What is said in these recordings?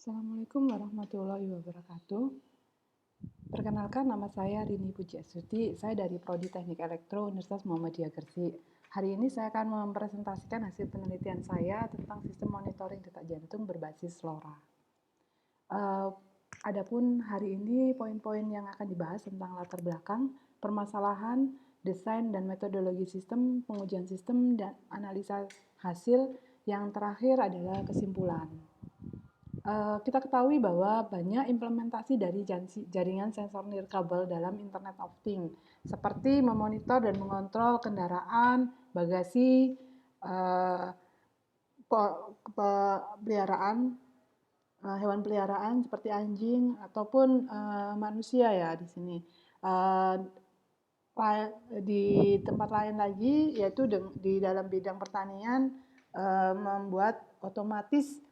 Assalamualaikum warahmatullahi wabarakatuh. Perkenalkan, nama saya Rini Pujiastuti. Saya dari Prodi Teknik Elektro Universitas Muhammadiyah Gresik. Hari ini saya akan mempresentasikan hasil penelitian saya tentang sistem monitoring detak jantung berbasis LoRa. Adapun hari ini poin-poin yang akan dibahas tentang latar belakang, permasalahan, desain dan metodologi sistem, pengujian sistem, dan analisa hasil. Yang terakhir adalah kesimpulan. Kita ketahui bahwa banyak implementasi dari jaringan sensor nirkabel dalam Internet of Things, seperti memonitor dan mengontrol kendaraan, bagasi, peliharaan, hewan peliharaan seperti anjing ataupun manusia ya di sini. Di tempat lain lagi, yaitu di dalam bidang pertanian, membuat otomatis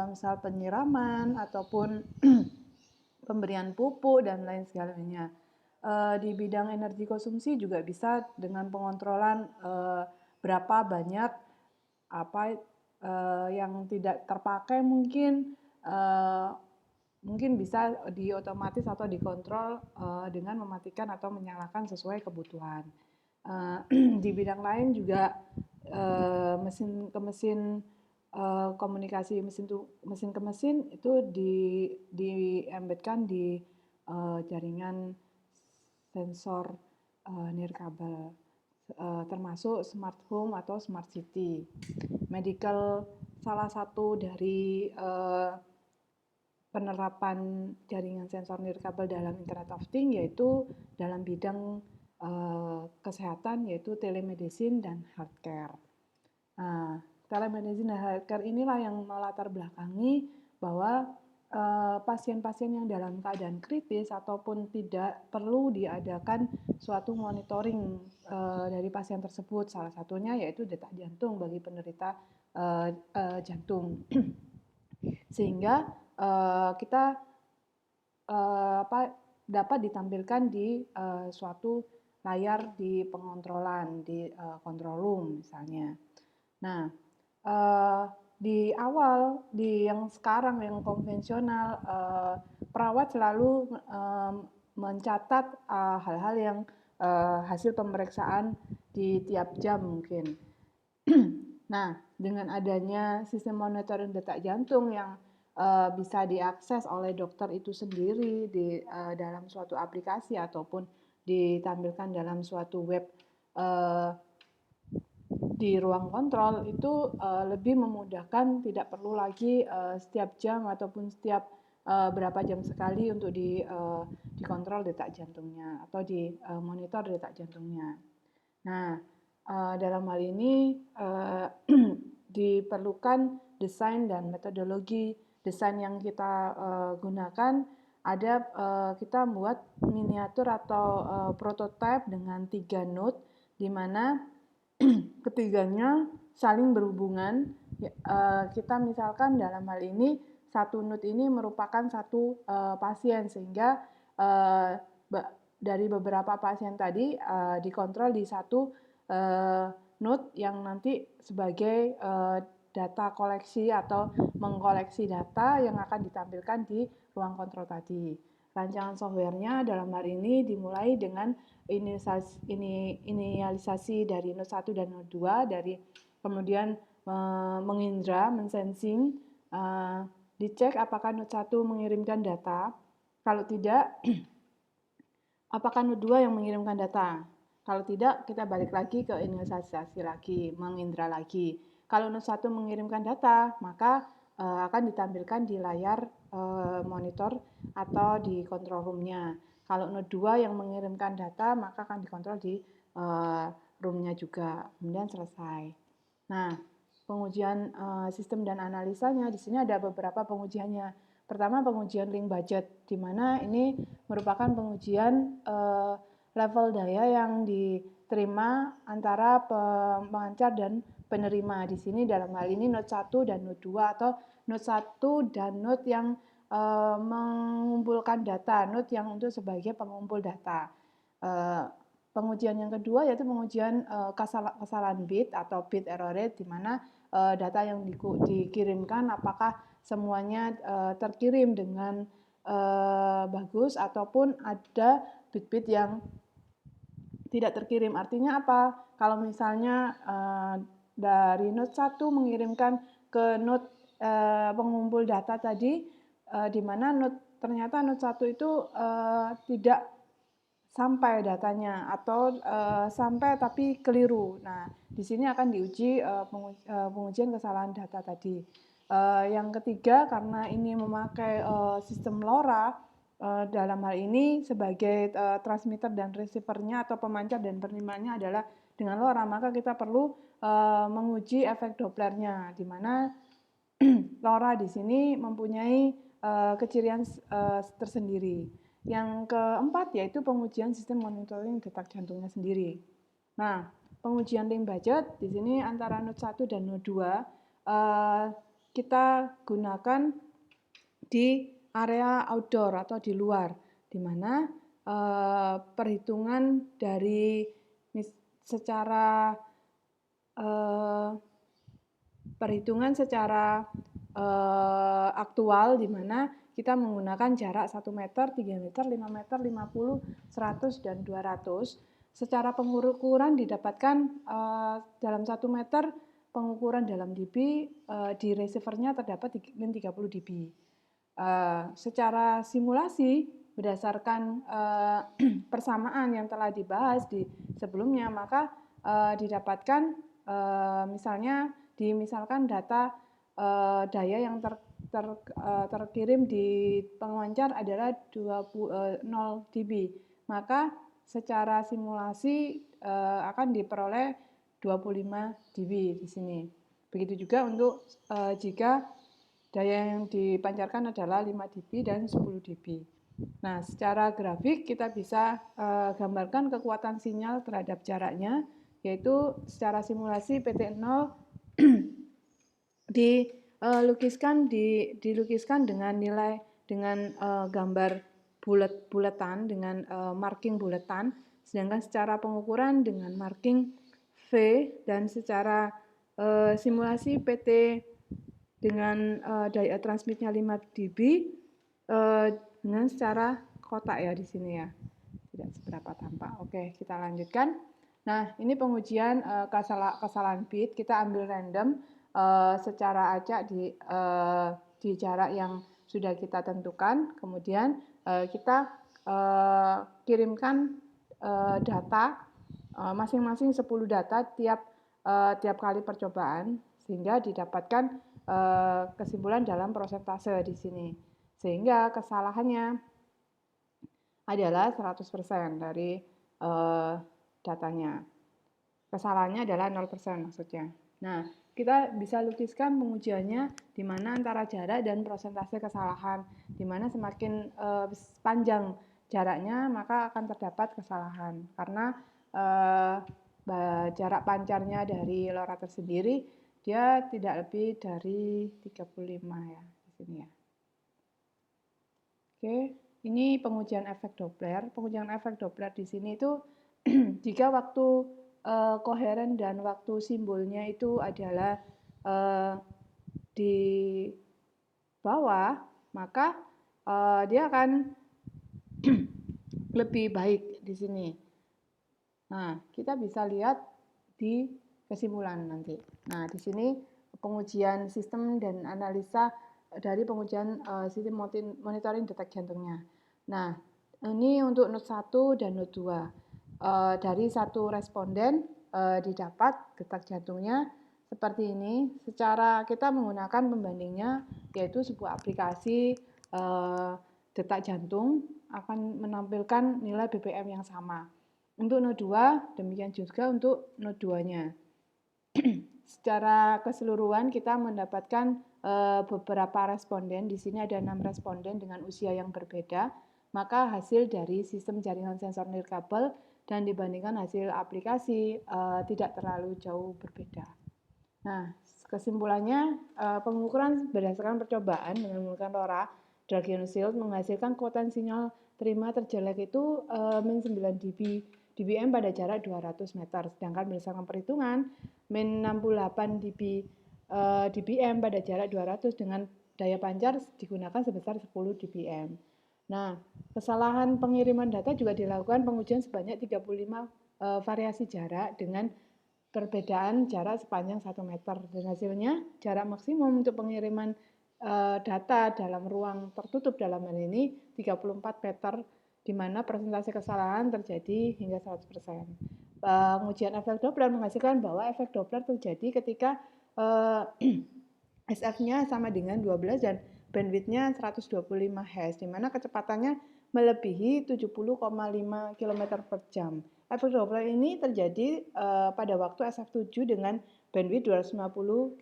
misal penyiraman ataupun pemberian pupuk dan lain sebagainya. Di bidang energi konsumsi juga bisa dengan pengontrolan berapa banyak yang tidak terpakai mungkin bisa diotomatis atau dikontrol dengan mematikan atau menyalakan sesuai kebutuhan. Di bidang lain juga mesin ke mesin, komunikasi mesin ke mesin itu di-embedkan di jaringan sensor nirkabel, termasuk smart home atau smart city. Medical salah satu dari penerapan jaringan sensor nirkabel dalam Internet of Things yaitu dalam bidang kesehatan, yaitu telemedicine dan healthcare. Telemedicine dan healthcare inilah yang melatar belakangi bahwa pasien-pasien yang dalam keadaan kritis ataupun tidak perlu diadakan suatu monitoring dari pasien tersebut. Salah satunya yaitu detak jantung bagi penderita jantung. Sehingga kita dapat ditampilkan di suatu layar di pengontrolan, di control room misalnya. Nah, di awal, yang sekarang yang konvensional, perawat selalu mencatat hal-hal yang hasil pemeriksaan di tiap jam mungkin. Nah, dengan adanya sistem monitoring detak jantung yang bisa diakses oleh dokter itu sendiri di dalam suatu aplikasi ataupun ditampilkan dalam suatu web di ruang kontrol, itu lebih memudahkan, tidak perlu lagi setiap jam ataupun setiap berapa jam sekali untuk dikontrol detak jantungnya atau dimonitor detak jantungnya. Nah, dalam hal ini diperlukan desain dan metodologi desain yang kita gunakan. Ada kita buat miniatur atau prototipe dengan 3 node, di mana ketiganya saling berhubungan. Kita misalkan dalam hal ini satu node ini merupakan satu pasien, sehingga dari beberapa pasien tadi dikontrol di satu node yang nanti sebagai data koleksi atau mengkoleksi data yang akan ditampilkan di ruang kontrol tadi. Rancangan softwarenya dalam hal ini dimulai dengan inisialisasi dari node 1 dan node 2, kemudian mengindra, mensensing, dicek apakah node 1 mengirimkan data. Kalau tidak, apakah node 2 yang mengirimkan data. Kalau tidak, kita balik lagi ke inisialisasi lagi, mengindra lagi. Kalau node 1 mengirimkan data, maka akan ditampilkan di layar monitor atau di control room-nya. Kalau node 2 yang mengirimkan data, maka akan dikontrol di room-nya juga. Kemudian selesai. Nah, pengujian sistem dan analisanya, di sini ada beberapa pengujiannya. Pertama, pengujian link budget, di mana ini merupakan pengujian level daya yang diterima antara pemancar dan penerima. Di sini dalam hal ini node 1 dan node 2, atau node 1 dan node yang mengumpulkan data, node yang untuk sebagai pengumpul data. Pengujian yang kedua yaitu pengujian kesalahan bit atau bit error rate, di mana data yang dikirimkan apakah semuanya terkirim dengan bagus ataupun ada bit-bit yang tidak terkirim. Artinya apa? Kalau misalnya dari node 1 mengirimkan ke node pengumpul data tadi, di mana ternyata node 1 itu tidak sampai datanya atau sampai tapi keliru. Nah, di sini akan diuji pengujian kesalahan data tadi. Yang ketiga, karena ini memakai sistem LoRa, dalam hal ini sebagai transmitter dan receiver-nya atau pemancar dan penerimaannya adalah dengan LoRa, maka kita perlu menguji efek Doppler-nya, di mana LoRa di sini mempunyai kecirian tersendiri. Yang keempat yaitu pengujian sistem monitoring detak jantungnya sendiri. Nah, pengujian link budget di sini antara node 1 dan node 2 kita gunakan di area outdoor atau di luar, di mana perhitungan dari secara aktual, di mana kita menggunakan jarak 1 meter, 3 meter, 5 meter, 50, 100, dan 200. Secara pengukuran didapatkan dalam 1 meter pengukuran dalam dB, di receiver-nya terdapat min 30 dB. Secara simulasi, berdasarkan persamaan yang telah dibahas di sebelumnya, maka didapatkan misalkan data daya yang terkirim di pemancar adalah 0 dB, maka secara simulasi akan diperoleh 25 dB di sini. Begitu juga untuk jika daya yang dipancarkan adalah 5 dB dan 10 dB. Nah, secara grafik kita bisa gambarkan kekuatan sinyal terhadap jaraknya, yaitu secara simulasi PT0 dilukiskan dengan gambar buletan dengan marking buletan, sedangkan secara pengukuran dengan marking V, dan secara simulasi PT dengan daya transmitnya 5 dB dengan secara kotak ya di sini ya, tidak seberapa tampak. Oke, kita lanjutkan. Nah, ini pengujian kesalahan bit, kita ambil random secara acak di jarak yang sudah kita tentukan, kemudian kita kirimkan data masing-masing 10 data tiap kali percobaan, sehingga didapatkan kesimpulan dalam persentase di sini, sehingga kesalahannya adalah 100% dari datanya. Kesalahannya adalah 0% maksudnya. Nah, kita bisa lukiskan pengujiannya di mana antara jarak dan persentase kesalahan, di mana semakin panjang jaraknya maka akan terdapat kesalahan, karena jarak pancarnya dari LoRa tersendiri dia tidak lebih dari 35 ya di sini ya. Oke, ini pengujian efek Doppler. Pengujian efek Doppler di sini itu jika waktu koheren dan waktu simbolnya itu adalah di bawah, maka dia akan lebih baik di sini. Nah, kita bisa lihat di kesimpulan nanti. Nah, di sini pengujian sistem dan analisa dari pengujian sistem monitoring detak jantungnya. Nah, ini untuk node 1 dan node 2. Dari satu responden didapat detak jantungnya seperti ini. Secara kita menggunakan pembandingnya, yaitu sebuah aplikasi detak jantung akan menampilkan nilai BPM yang sama. Untuk node 2, demikian juga untuk node 2-nya. Secara keseluruhan kita mendapatkan beberapa responden. Di sini ada 6 responden dengan usia yang berbeda. Maka hasil dari sistem jaringan sensor nirkabel dan dibandingkan hasil aplikasi tidak terlalu jauh berbeda. Nah, kesimpulannya pengukuran berdasarkan percobaan dengan menggunakan LoRa Dragon Shield menghasilkan kekuatan sinyal terima terjelek itu min 9 dBm pada jarak 200 meter. Sedangkan berdasarkan perhitungan min 68 dB dBm pada jarak 200 dengan daya pancar digunakan sebesar 10 dBm. Nah, kesalahan pengiriman data juga dilakukan pengujian sebanyak 35 variasi jarak dengan perbedaan jarak sepanjang 1 meter. Dan hasilnya jarak maksimum untuk pengiriman data dalam ruang tertutup dalam hal ini 34 meter, di mana persentase kesalahan terjadi hingga 100%. Pengujian efek Doppler menghasilkan bahwa efek Doppler terjadi ketika SF-nya sama dengan 12 dan bandwidth-nya 125 Hz, di mana kecepatannya melebihi 70,5 km per jam. Efek Doppler ini terjadi pada waktu SF7 dengan bandwidth 250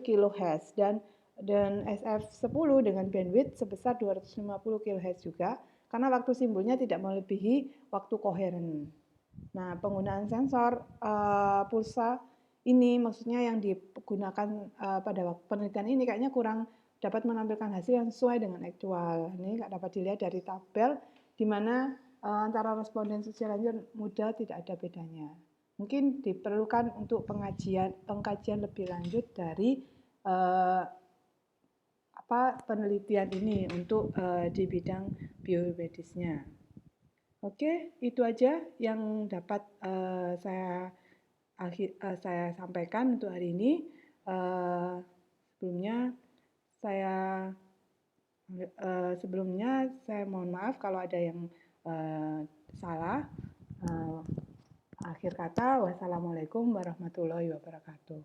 kHz dan SF10 dengan bandwidth sebesar 250 kHz juga, karena waktu simbolnya tidak melebihi waktu koheren. Nah, penggunaan sensor pulsa ini maksudnya yang digunakan pada penelitian ini kayaknya kurang dapat menampilkan hasil yang sesuai dengan aktual. Ini dapat dilihat dari tabel di mana antara responden usia lanjut muda tidak ada bedanya. Mungkin diperlukan untuk pengkajian lebih lanjut dari penelitian ini untuk di bidang biomedisnya. Oke, itu aja yang dapat saya sampaikan untuk hari ini. Sebelumnya saya mohon maaf kalau ada yang salah. Akhir kata, wassalamualaikum warahmatullahi wabarakatuh.